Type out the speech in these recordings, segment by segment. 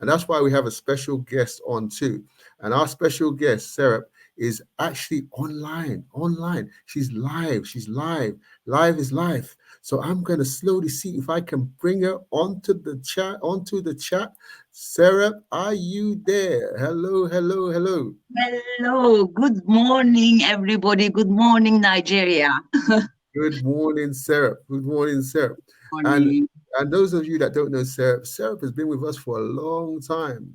And that's why we have a special guest on too. And our special guest, Serap, is actually online. She's live. She's live. Live is life. So I'm going to slowly see if I can bring her onto the chat. Serap, are you there? Hello, hello, hello. Hello, good morning, everybody. Good morning, Nigeria. Good morning, Serap. Good morning, Serap. And Morning. and those of you that don't know Serap, Serap has been with us for a long time.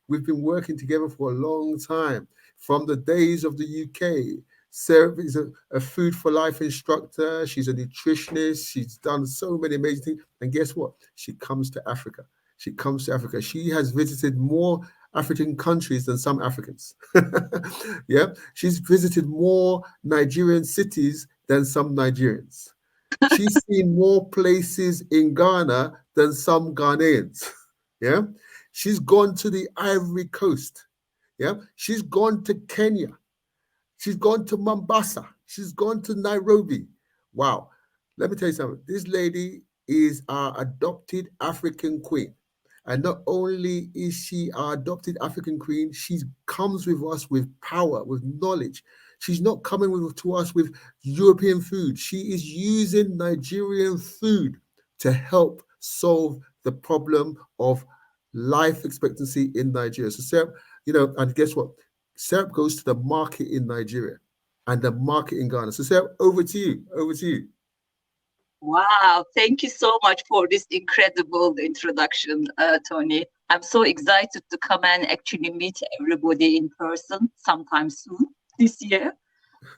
We've been working together for a long time. From the days of the UK. Serap is a food for life instructor. She's a nutritionist. She's done so many amazing things. And guess what? She comes to Africa. She comes to Africa. She has visited more African countries than some Africans. Yeah. She's visited more Nigerian cities than some Nigerians. She's seen more places in Ghana than some Ghanaians. Yeah. She's gone to the Ivory Coast. Yeah. She's gone to Kenya. She's gone to Mombasa. She's gone to Nairobi. Wow. Let me tell you something. This lady is our adopted African queen. And not only is she our adopted African queen, she comes with us with power, with knowledge. She's not coming to us with European food. She is using Nigerian food to help solve the problem of life expectancy in Nigeria. So, Sarah, and guess what? Serap goes to the market in Nigeria and the market in Ghana. So, Serap, over to you. Over to you. Wow, thank you so much for this incredible introduction, Tony. I'm so excited to come and actually meet everybody in person sometime soon this year.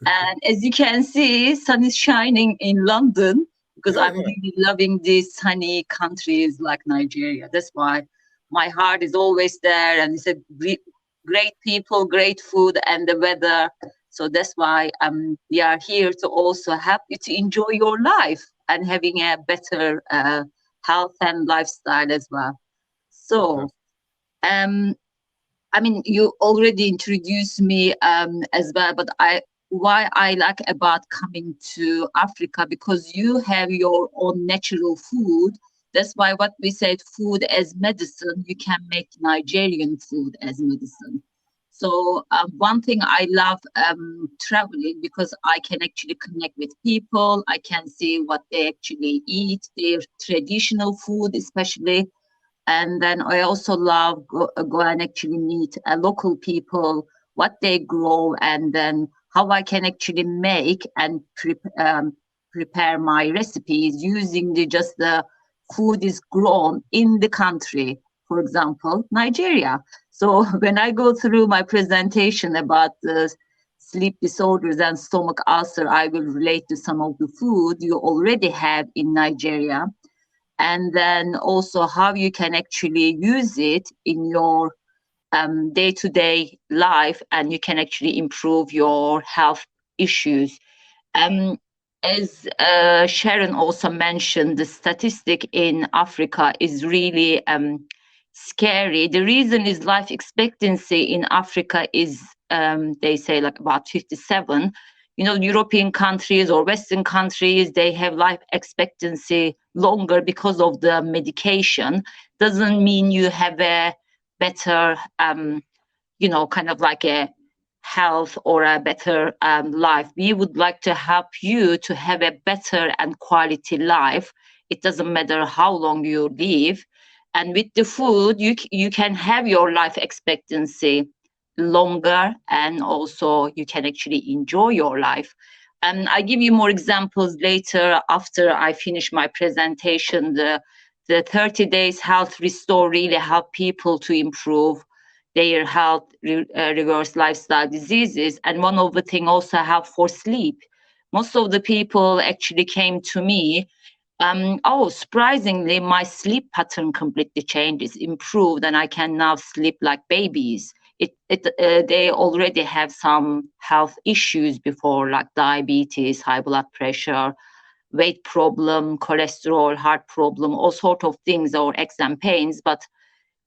And as you can see, sun is shining in London because Yeah, I'm yeah. really loving these sunny countries like Nigeria. That's why my heart is always there, and it's a great people, great food, and the weather. So that's why we are here to also help you to enjoy your life and having a better health and lifestyle as well. So, Fantastic. um, I mean, you already introduced me as well, but why I like about coming to Africa because you have your own natural food. That's why what we said, food as medicine, you can make Nigerian food as medicine. So one thing I love traveling because I can actually connect with people. I can see what they actually eat, their traditional food, especially, and then I also love go and actually meet local people, what they grow, and then how I can actually make and prepare my recipes using just the food is grown in the country. For example, Nigeria. So when I go through my presentation about the sleep disorders and stomach ulcer, I will relate to some of the food you already have in Nigeria and then also how you can actually use it in your day-to-day life and you can actually improve your health issues. Um, as Sharon also mentioned, the statistic in Africa is really scary. The reason is life expectancy in Africa is, they say, like about 57. You know, European countries or Western countries, they have life expectancy longer because of the medication. Doesn't mean you have a better, kind of like a health or a better life. We would like to help you to have a better and quality life. It doesn't matter how long you live. And with the food, you can have your life expectancy longer and also you can actually enjoy your life. And I give you more examples later after I finish my presentation. The 30 days health restore really help people to improve their health, reverse lifestyle diseases. And one of the thing also help for sleep. Most of the people actually came to me. Surprisingly, my sleep pattern completely changed, improved, and I can now sleep like babies. They already have some health issues before, like diabetes, high blood pressure, weight problem, cholesterol, heart problem, all sort of things, or aches and pains. But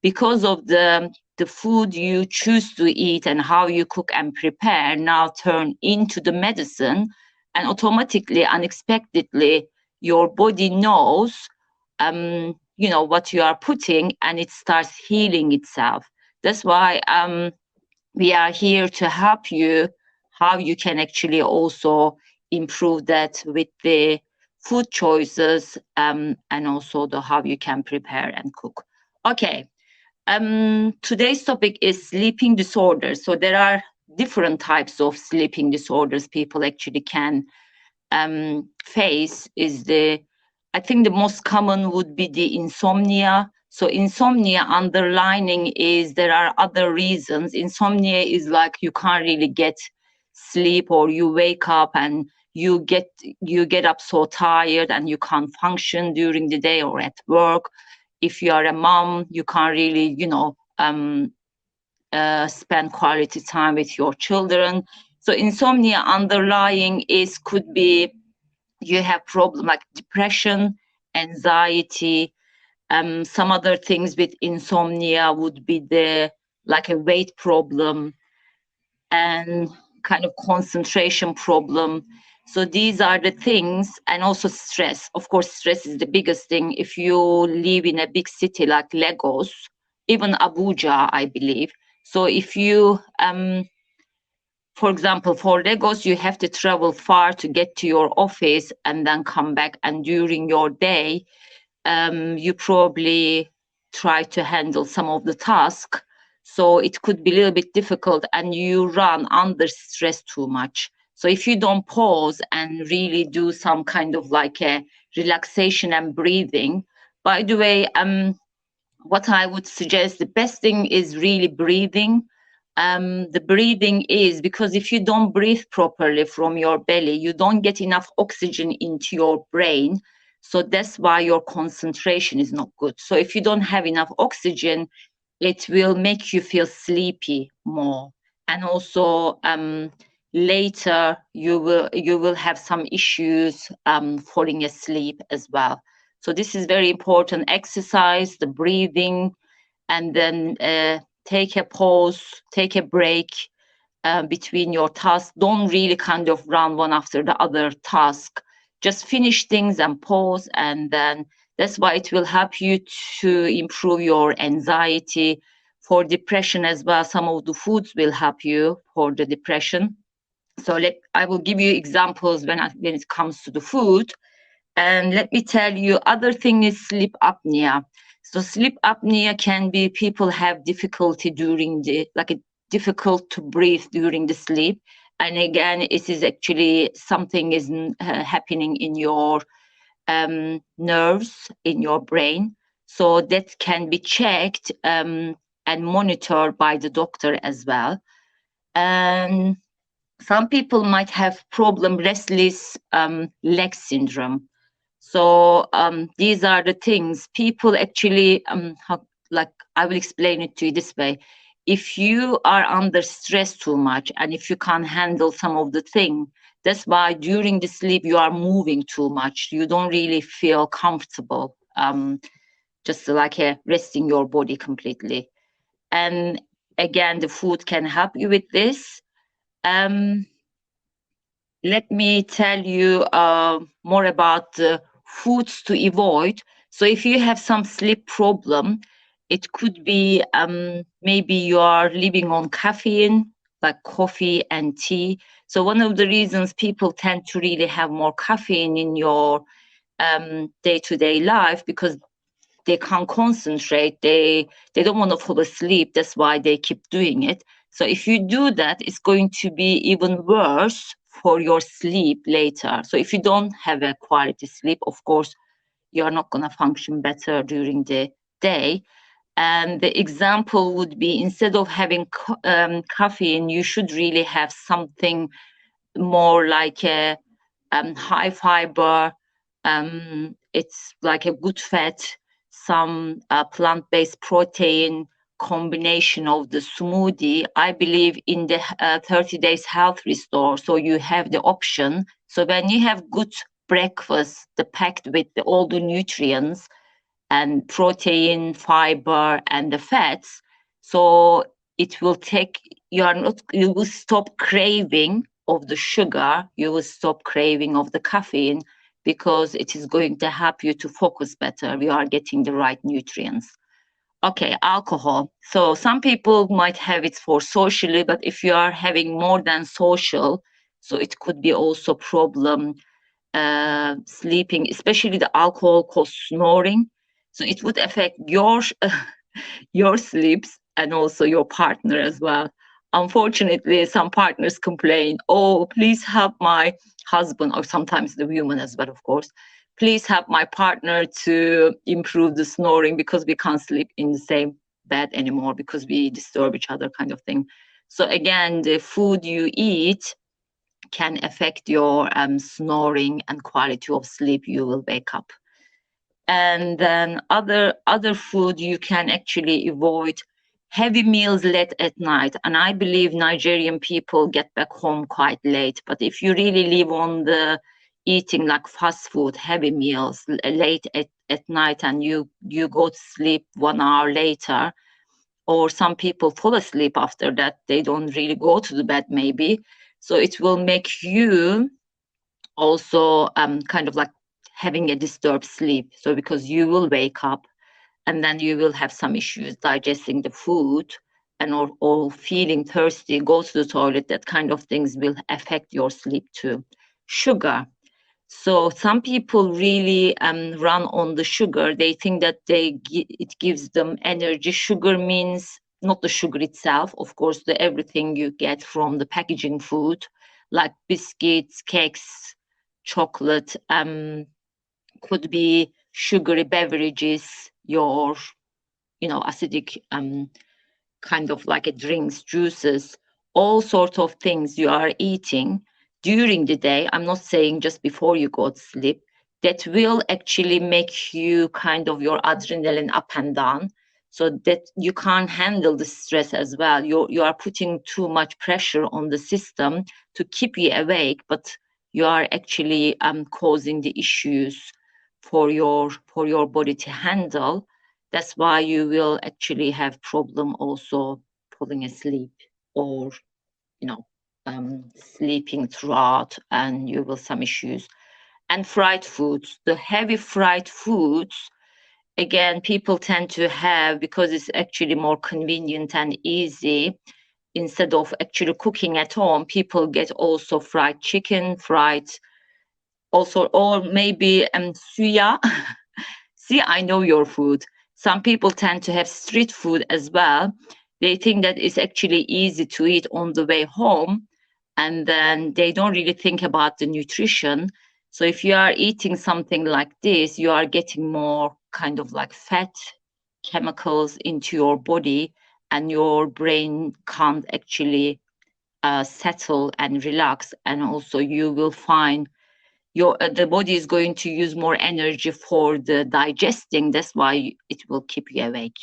because of the food you choose to eat and how you cook and prepare now turn into the medicine and automatically unexpectedly your body knows what you are putting, and it starts healing itself. That's why we are here to help you how you can actually also improve that with the food choices, and also the how you can prepare and cook. Okay. Today's topic is sleeping disorders. So there are different types of sleeping disorders people actually can face. I think the most common would be the insomnia. So insomnia underlining is there are other reasons. Insomnia is like you can't really get sleep, or you wake up and you get up so tired and you can't function during the day or at work. If you are a mom, you can't really, spend quality time with your children. So insomnia underlying is could be you have problem like depression, anxiety. Some other things with insomnia would be the like a weight problem and kind of concentration problem. So these are the things, and also stress. Of course, stress is the biggest thing. If you live in a big city like Lagos, even Abuja, I believe. So if you for example, for Lagos, you have to travel far to get to your office and then come back. And during your day, you probably try to handle some of the task. So it could be a little bit difficult, and you run under stress too much. So if you don't pause and really do some kind of like a relaxation and breathing, by the way, what I would suggest, the best thing is really breathing. The breathing is because if you don't breathe properly from your belly, you don't get enough oxygen into your brain. So that's why your concentration is not good. So if you don't have enough oxygen, it will make you feel sleepy more. And also later you will have some issues falling asleep as well. So this is very important. Exercise, the breathing, and then take a pause, take a break between your tasks. Don't really kind of run one after the other task. Just finish things and pause, and then that's why it will help you to improve your anxiety. For depression as well, some of the foods will help you for the depression. So I will give you examples when it comes to the food. And let me tell you, other thing is sleep apnea. So sleep apnea can be people have difficulty during the like a difficult to breathe during the sleep. And again, it is actually something is happening in your nerves in your brain. So that can be checked and monitored by the doctor as well. And some people might have problem restless leg syndrome. So these are the things people actually like I will explain it to you this way. If you are under stress too much and if you can't handle some of the thing, that's why during the sleep you are moving too much. You don't really feel comfortable, just like resting your body completely. And again, the food can help you with this. Um, Let me tell you more about the foods to avoid. So if you have some sleep problem, it could be maybe you are living on caffeine, like coffee and tea. So one of the reasons people tend to really have more caffeine in your day-to-day life because they can't concentrate, they don't want to fall asleep, that's why they keep doing it. So if you do that, it's going to be even worse for your sleep later. So if you don't have a quality sleep, of course you're not going to function better during the day. And the example would be instead of having caffeine, you should really have something more like a high fiber. It's like a good fat, some plant-based protein combination of the smoothie. I believe in the 30 days health restore. So you have the option. So when you have good breakfast, the packed with all the nutrients and protein, fiber, and the fats, so it will take you will stop craving of the sugar, you will stop craving of the caffeine, because it is going to help you to focus better. We are getting the right nutrients. Okay, alcohol. So some people might have it for socially, but if you are having more than social, so it could be also problem sleeping, especially the alcohol cause snoring. So it would affect your sleeps and also your partner as well. Unfortunately, some partners complain, oh, please help my husband, or sometimes the woman as well, of course. Please help my partner to improve the snoring because we can't sleep in the same bed anymore because we disturb each other, kind of thing. So, again, the food you eat can affect your snoring and quality of sleep. You will wake up. And then other food you can actually avoid heavy meals late at night. And I believe Nigerian people get back home quite late, but if you really live on the eating like fast food heavy meals late at night, and you go to sleep 1 hour later, or some people fall asleep after that, they don't really go to the bed maybe, so it will make you also kind of like having a disturbed sleep. So because you will wake up and then you will have some issues digesting the food, and or feeling thirsty, go to the toilet, that kind of things will affect your sleep too. Sugar. So some people really run on the sugar. They think that it gives them energy. Sugar means not the sugar itself, of course, the everything you get from the packaging food, like biscuits, cakes, chocolate, could be sugary beverages, your acidic kind of like a drinks, juices, all sorts of things you are eating during the day. I'm not saying just before you go to sleep. That will actually make you kind of your adrenaline up and down, so that you can't handle the stress as well. You are putting too much pressure on the system to keep you awake, but you are actually causing the issues for your body to handle. That's why you will actually have problem also falling asleep, or you know sleeping throughout, and you will some issues. And fried foods, the heavy fried foods, again, people tend to have because it's actually more convenient and easy. Instead of actually cooking at home, people get also fried chicken, fried also, or maybe suya. See, I know your food. Some people tend to have street food as well. They think that it's actually easy to eat on the way home, and then they don't really think about the nutrition. So if you are eating something like this, you are getting more kind of like fat chemicals into your body, and your brain can't actually settle and relax. And also, you will find the body is going to use more energy for the digesting. That's why it will keep you awake.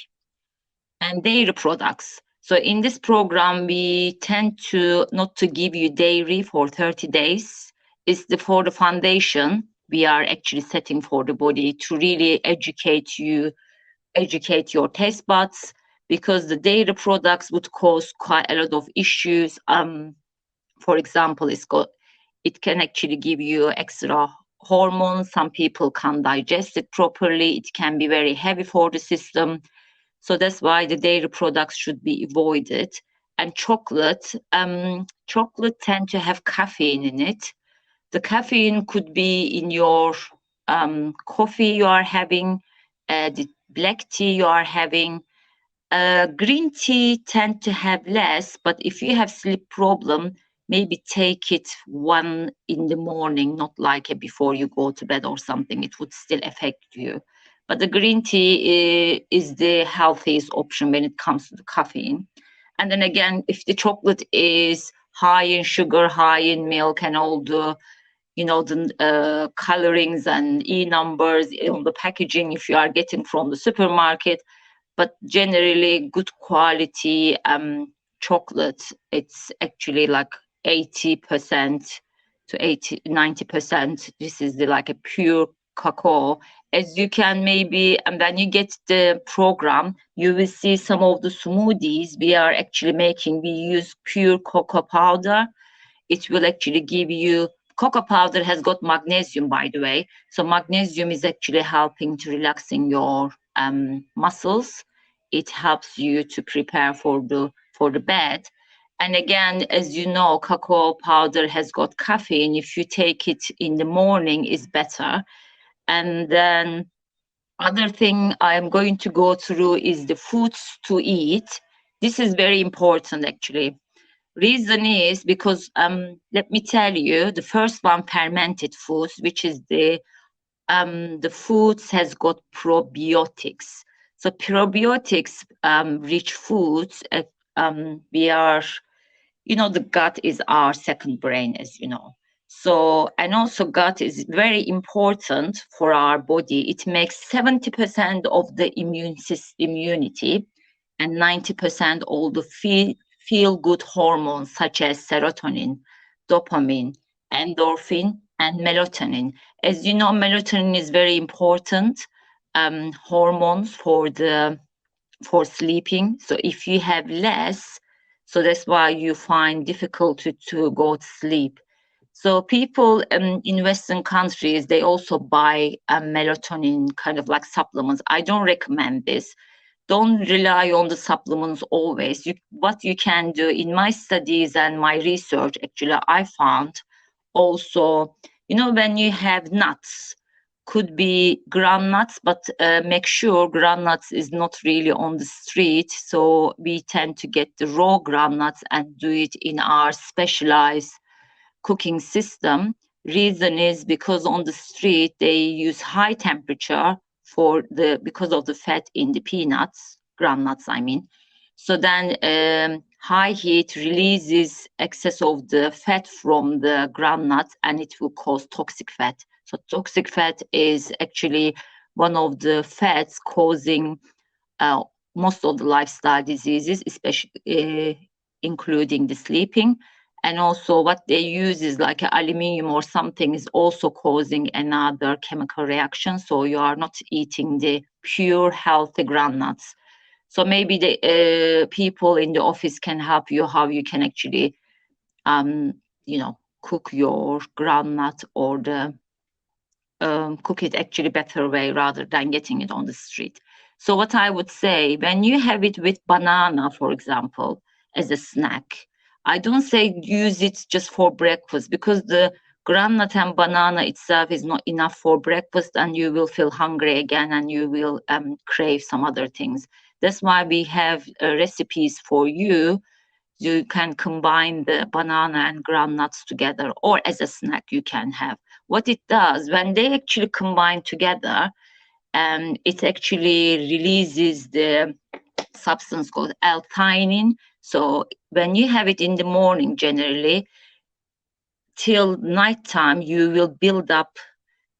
And dairy products. So in this program, we tend to not to give you dairy for 30 days. It's for the foundation we are actually setting for the body to really educate your taste buds, because the dairy products would cause quite a lot of issues. For example, it can actually give you extra hormones. Some people can't digest it properly. It can be very heavy for the system. So that's why the dairy products should be avoided. And chocolate tend to have caffeine in it. The caffeine could be in your coffee you are having, the black tea you are having. Green tea tend to have less, but if you have sleep problem, maybe take it 1 in the morning, not like before you go to bed or something. It would still affect you. But the green tea is the healthiest option when it comes to the caffeine. And then again, if the chocolate is high in sugar, high in milk, and all the colorings and numbers on the packaging, if you are getting from the supermarket, but generally good quality chocolate, it's actually like 80% to 90%. This is like a pure cacao. As you can maybe, and when you get the program, you will see some of the smoothies we are actually making. We use pure cocoa powder. It will actually give you Cocoa powder has got magnesium, by the way. So magnesium is actually helping to relaxing your muscles. It helps you to prepare for the bed. And again, as you know, cocoa powder has got caffeine. If you take it in the morning, is better. And then other thing I am going to go through is the foods to eat. This is very important actually. Reason is because let me tell you, the first one, fermented foods, which is the foods has got probiotics. So probiotics rich foods. We are, the gut is our second brain, as you know. So, and also gut is very important for our body. It makes 70% of the immunity and 90% all the feel good hormones such as serotonin, dopamine, endorphin, and melatonin. As you know, melatonin is very important hormones for sleeping. So if you have less, so that's why you find difficulty to go to sleep. So people in Western countries, they also buy melatonin kind of like supplements. I don't recommend this. Don't rely on the supplements always. What you can do in my studies and my research, actually, I found also, when you have nuts, could be groundnuts, but make sure groundnuts is not really on the street. So we tend to get the raw groundnuts and do it in our specialized cooking system. Reason is because on the street they use high temperature because of the fat in the peanuts, groundnuts, I mean. So then high heat releases excess of the fat from the groundnuts and it will cause toxic fat. So toxic fat is actually one of the fats causing uh, most of the lifestyle diseases, especially including the sleeping. And also what they use is like aluminum or something is also causing another chemical reaction. So you are not eating the pure healthy groundnuts. So maybe the people in the office can help you how you can actually, cook your groundnut or cook it actually better way rather than getting it on the street. So what I would say, when you have it with banana, for example, as a snack, I don't say use it just for breakfast because the groundnut and banana itself is not enough for breakfast and you will feel hungry again and you will crave some other things. That's why we have recipes for you. You can combine the banana and groundnuts together, or as a snack, you can have. What it does, when they actually combine together, it actually releases the substance called L-theanine. So when you have it in the morning, generally, till nighttime, you will build up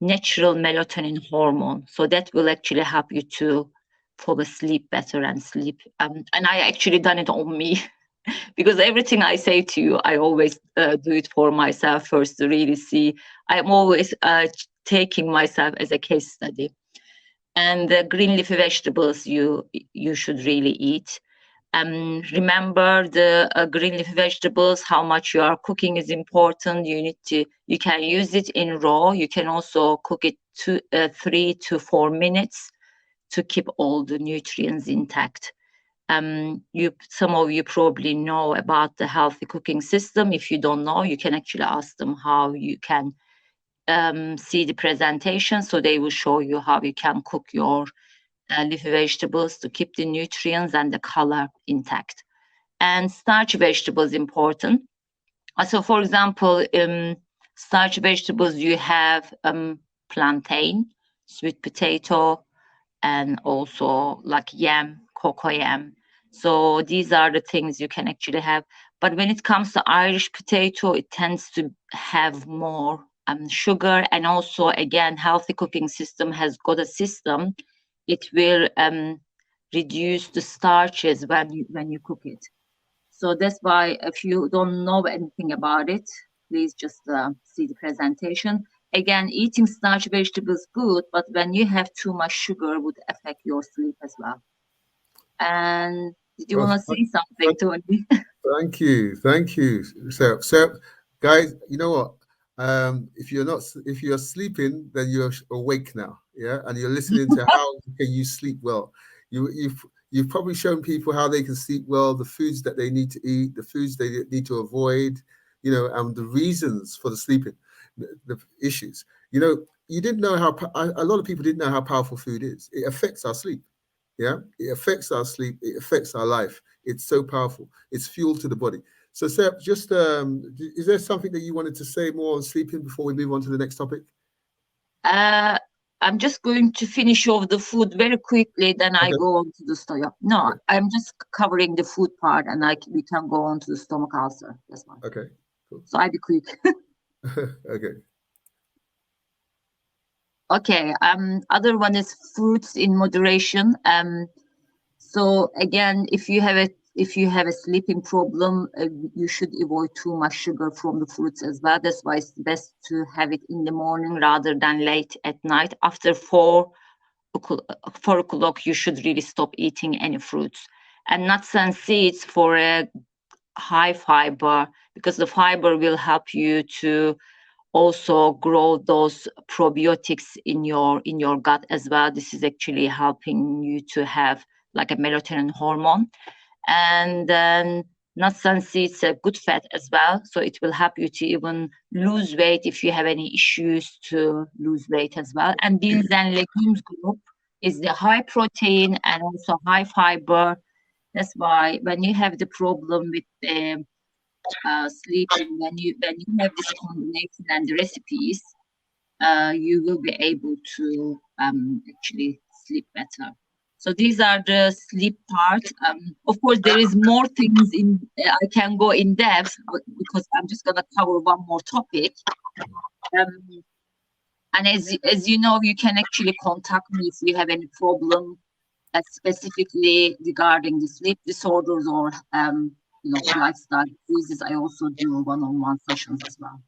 natural melatonin hormone. So that will actually help you to fall asleep better and sleep. And I actually done it on me. Because everything I say to you, I always do it for myself first to really see. I'm always taking myself as a case study. And the green leafy vegetables you should really eat. Remember the green leafy vegetables, how much you are cooking is important. You can use it in raw. You can also cook it 3 to 4 minutes to keep all the nutrients intact. Some of you probably know about the healthy cooking system. If you don't know, you can actually ask them how you can see the presentation. So they will show you how you can cook your leafy vegetables to keep the nutrients and the color intact. And starch vegetables important. So for example, starch vegetables, you have plantain, sweet potato, and also like yam, cocoa yam. So these are the things you can actually have. But when it comes to Irish potato, it tends to have more sugar. And also, again, healthy cooking system has got a system. It will reduce the starches when you cook it. So that's why if you don't know anything about it, please just see the presentation. Again, eating starch vegetables good, but when you have too much sugar would affect your sleep as well. And did you Well, want to say something, Tony? thank you, thank you, Sarah. Sarah, guys, you know what? If you're not, if you're sleeping, then you're awake now, yeah, and you're listening to how can you sleep well. You've probably shown people how they can sleep well, the foods that they need to eat, the foods they need to avoid, and the reasons for the sleeping, the issues. You didn't know how a lot of people didn't know how powerful food is. It affects our sleep. Yeah, it affects our sleep. It affects our life. It's so powerful. It's fuel to the body. So, Serap, just is there something that you wanted to say more on sleeping before we move on to the next topic? Uh, I'm just going to finish off the food very quickly, then I Okay. go on to the stomach. No, Okay. I'm just covering the food part, and we can go on to the stomach ulcer. That's fine. Okay. Cool. So I'll be quick. Okay. Okay. Other one is fruits in moderation. So again, if you have a sleeping problem, you should avoid too much sugar from the fruits as well. That's why it's best to have it in the morning rather than late at night. After 4 o'clock, you should really stop eating any fruits. And nuts and seeds for a high fiber, because the fiber will help you to also grow those probiotics in your gut as well. This is actually helping you to have like a melatonin hormone. And then nuts and seeds are good fat as well, so it will help you to even lose weight if you have any issues to lose weight as well. And beans and legumes group is the high protein and also high fiber. That's why when you have the problem with the sleeping, when you have this combination and the recipes, you will be able to actually sleep better. So these are the sleep part. Of course, there is more things in. I can go in depth, but because I'm just gonna cover one more topic. Um, and as you know, you can actually contact me if you have any problem, specifically regarding the sleep disorders or lifestyle diseases. I also do one-on-one sessions as well.